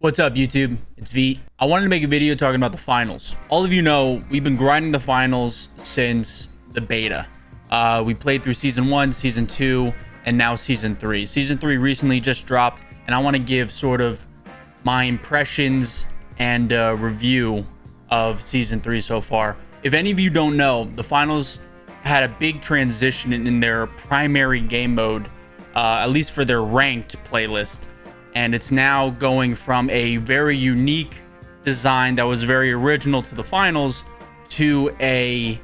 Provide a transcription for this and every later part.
What's up, YouTube? It's V. I wanted to make a video talking about the finals. All of you know we've been grinding the finals since the beta. We played through season 1, season 2, and now season 3. Season 3 recently just dropped, and I want to give sort of my impressions and review of season 3 so far. If any of you don't know, the finals had a big transition in their primary game mode, at least for their ranked playlist. And it's now going from a very unique design that was very original to the finals to a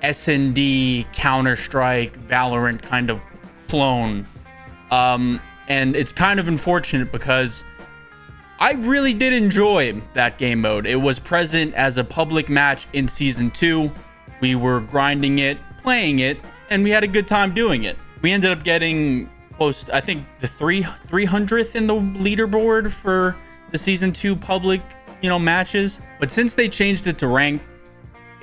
S&D, Counter-Strike, Valorant kind of clone. And it's kind of unfortunate because I really did enjoy that game mode. It was present as a public match in Season 2. We were grinding it, playing it, and we had a good time doing it. We ended up getting close to, I think, the 300th in the leaderboard for the Season 2 public, matches. But since they changed it to ranked,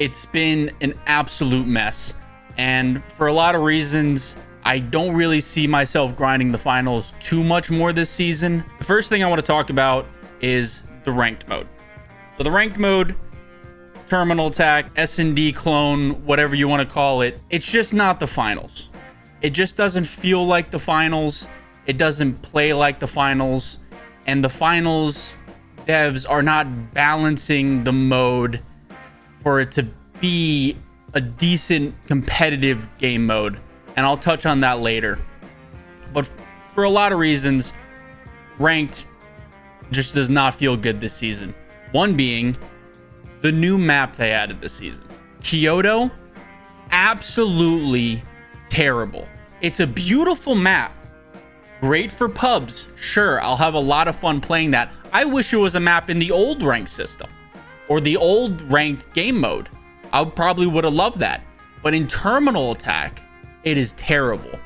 it's been an absolute mess. And for a lot of reasons, I don't really see myself grinding the finals too much more this season. The first thing I want to talk about is the ranked mode. So the ranked mode, terminal attack, S&D clone, whatever you want to call it, it's just not the finals. It just doesn't feel like the finals. It doesn't play like the finals. And the finals devs are not balancing the mode for it to be a decent competitive game mode. And I'll touch on that later. But for a lot of reasons, ranked just does not feel good this season. One being the new map they added this season. Kyoto, absolutely terrible. It's a beautiful map. Great for pubs. Sure, I'll have a lot of fun playing that. I wish it was a map in the old ranked system or the old ranked game mode. I probably would have loved that. But in terminal attack, it is terrible.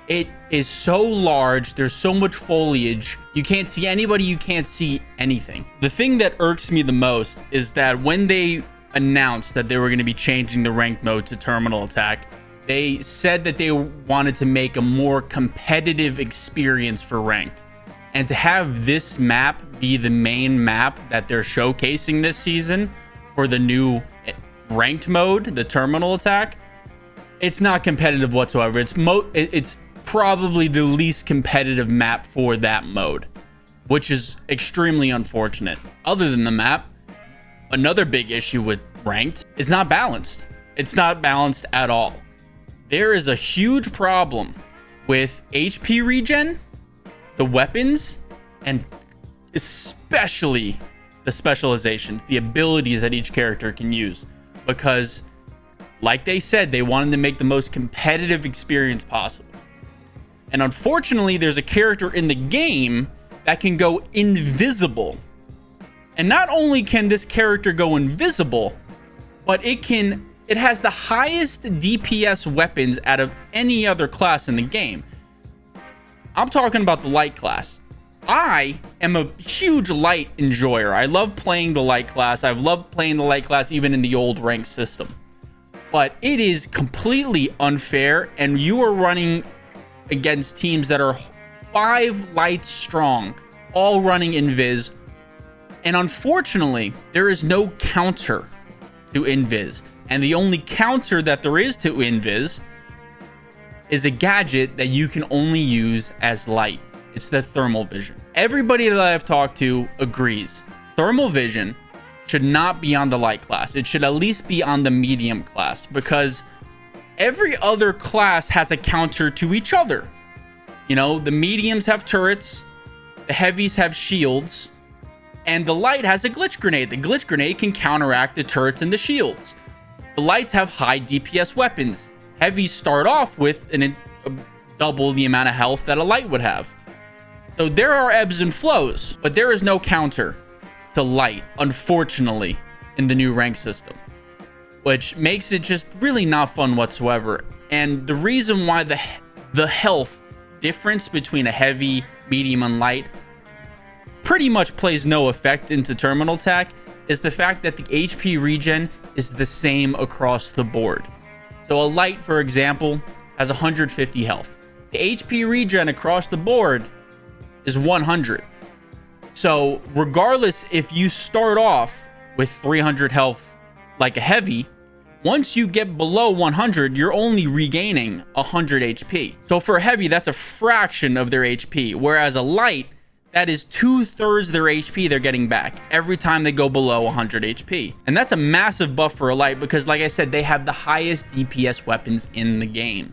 It is so large. There's so much foliage. You can't see anybody. You can't see anything. The thing that irks me the most is that when they announced that they were going to be changing the ranked mode to terminal attack, they said that they wanted to make a more competitive experience for ranked. And to have this map be the main map that they're showcasing this season for the new ranked mode, the terminal attack, it's not competitive whatsoever. It's probably the least competitive map for that mode, which is extremely unfortunate. Other than the map, another big issue with ranked, it's not balanced. It's not balanced at all. There is a huge problem with HP regen, the weapons, and especially the specializations, the abilities that each character can use. Because, like they said, they wanted to make the most competitive experience possible. And unfortunately, there's a character in the game that can go invisible. And not only can this character go invisible, but it has the highest DPS weapons out of any other class in the game. I'm talking about the light class. I am a huge light enjoyer. I love playing the light class. I've loved playing the light class even in the old ranked system. But it is completely unfair, and you are running against teams that are 5 lights strong, all running invis. And unfortunately, there is no counter to invis. And the only counter that there is to invis is a gadget that you can only use as light. It's the thermal vision. Everybody that I've talked to agrees. Thermal vision should not be on the light class. It should at least be on the medium class, because every other class has a counter to each other. The mediums have turrets, the heavies have shields, and the light has a glitch grenade. The glitch grenade can counteract the turrets and the shields. The lights have high DPS weapons. Heavies start off with double the amount of health that a light would have. So there are ebbs and flows, but there is no counter to light, unfortunately, in the new rank system, which makes it just really not fun whatsoever. And the reason why the health difference between a heavy, medium, and light pretty much plays no effect into terminal attack is the fact that the HP regen is the same across the board. So a light, for example, has 150 health. The HP regen across the board is 100. So regardless, if you start off with 300 health like a heavy, once you get below 100, you're only regaining 100 HP. So for a heavy, that's a fraction of their HP. Whereas a light, that is 2/3 their HP they're getting back every time they go below 100 HP. And that's a massive buff for a light because, like I said, they have the highest DPS weapons in the game.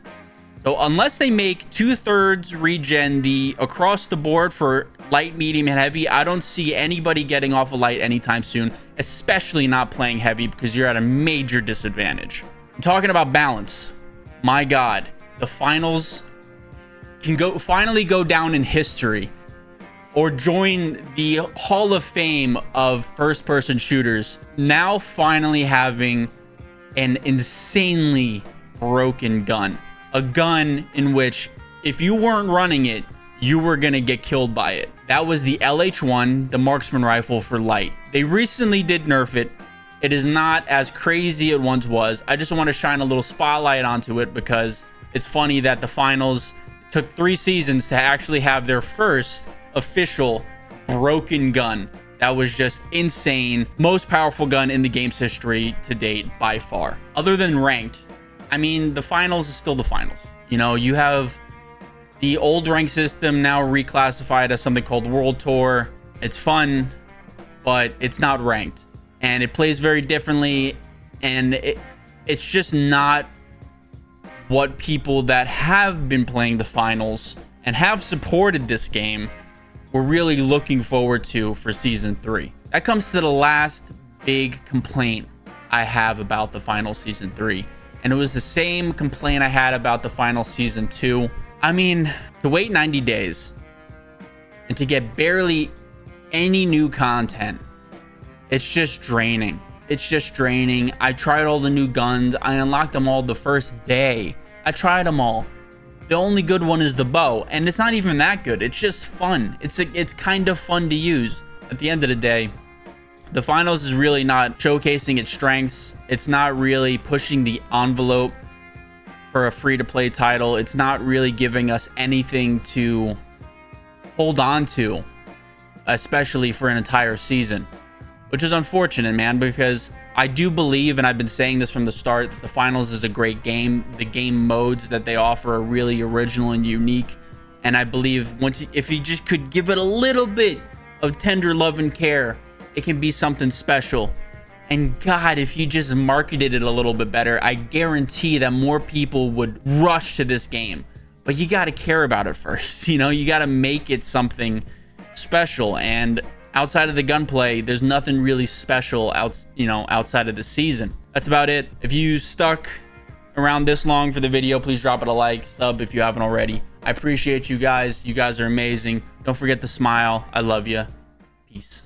So unless they make 2/3 regen the across the board for light, medium, and heavy, I don't see anybody getting off a light anytime soon, especially not playing heavy because you're at a major disadvantage. I'm talking about balance. My God, the finals can finally go down in history or join the Hall of Fame of first-person shooters, now finally having an insanely broken gun. A gun in which if you weren't running it, you were gonna get killed by it. That was the LH1, the marksman rifle for light. They recently did nerf it. It is not as crazy it once was. I just want to shine a little spotlight onto it because it's funny that the finals took 3 seasons to actually have their first official broken gun. That was just insane. Most powerful gun in the game's history to date by far. Other than ranked, I mean, the finals is still the finals. You know, you have the old rank system now reclassified as something called World Tour. It's fun, but it's not ranked. And it plays very differently. And it's just not what people that have been playing the finals and have supported this game were really looking forward to for Season 3. That comes to the last big complaint I have about the final Season 3. And it was the same complaint I had about the final Season 2. I mean, to wait 90 days and to get barely any new content, it's just draining. It's just draining. I tried all the new guns. I unlocked them all the first day. I tried them all. The only good one is the bow, and it's not even that good. It's just fun. It's kind of fun to use. At the end of the day, the finals is really not showcasing its strengths. It's not really pushing the envelope for a free-to-play title. It's not really giving us anything to hold on to, especially for an entire season, which is unfortunate, man, because I do believe, and I've been saying this from the start, that the finals is a great game. The game modes that they offer are really original and unique, and I believe if you just could give it a little bit of tender love and care, it can be something special. And God, if you just marketed it a little bit better, I guarantee that more people would rush to this game. But you got to care about it first. You know, you got to make it something special. And outside of the gunplay, there's nothing really special outside of the season. That's about it. If you stuck around this long for the video, please drop it a like, sub if you haven't already. I appreciate you guys. You guys are amazing. Don't forget to smile. I love you. Peace.